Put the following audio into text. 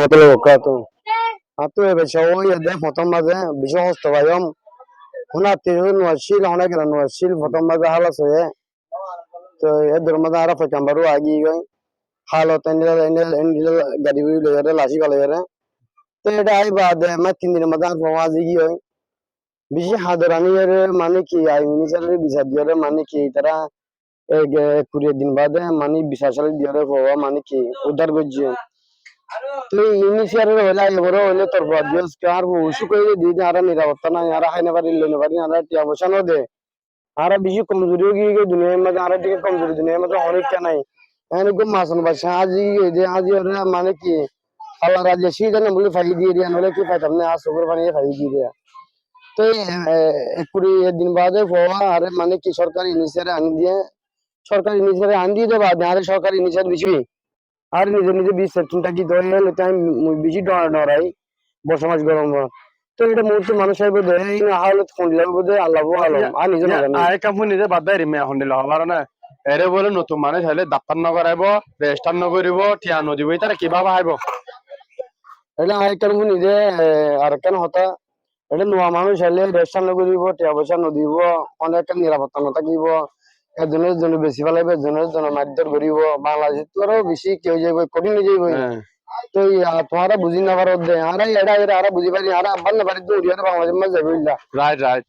warahmatullahi wabarakatuh. Atu ebe shawo yede prothom maze bisho hosto bayom. Huna tiru nuashil hona kira nuashil prothom maze halas hoye. To edur maze ara fakambaru agi goi. Halo tenil enil gadi wi le yere lashi kala yere. To eta ai baade ma 3 din maze ar pawaz gi hoy. Bishi hadarani yere mane ki ai minister bisa diore mane ki tara एक 20 दिन बाद मानी बिसासल दियरे होवा मानी की उधर गजियो तो initial होला एवरो होले तर दियस कार वो उशु कोई दीदी आरा निरावतना यारा हाइने बारी लेने बारी आरा टिया बचनो दे आरा बिजी कमजोरी होगी के दुनिया में आरा टिके कमजोरी दुनिया में तो होने क्या नहीं एने को मासन बचा आज ये दे आज ये माने की अल्लाह राज्य सीजन बोले फाई दी दिया नले की फाई हमने आज सुगर पानी फाई दी दिया तो 20 दिन बाद होवा आरे माने की सरकार इनिशियल आनी दिए সরকারি নিজের আন্দি তো বাদ আরে সরকারি নিজের বেশি আর নিজে নিজে বিশ সেকশনটা কি ধরে হলে তাই বেশি ডরাই বর্ষা মাস গরম তো এটা মুহূর্তে মানুষের বোধ এই না হলে ফোন দিলে বোধ আল্লাহ আলম আর নিজে না জানি আয় কাম নিজে বাদ দেয় রিমে এখন দিলে হবার না এরে বলে নতুন মানুষ হলে দাপ্তার নকরাইব রেজিস্টার নকরিব ঠিয়া নদিব তারা কিভাবে আইব এটা আরেকটা নিজে আর কেন হতা এটা নোয়া মানুষ হলে রেজিস্টার নকরিব টিয়া পয়সা নদিব অনেক নিরাপত্তা নথাকিব একজনের জন্য বেশি ফেলাইবে একজনের জন্য মারধর করিব বাংলাদেশ তো আরো বেশি কেউ যাইব কঠিন হয়ে যাইব তো তোমারা বুঝি না পারো দে আরা এরা এরা বুঝি পারি আরা আব্বার না পারি তো বাংলাদেশ মাঝে যাইব রাইট রাইট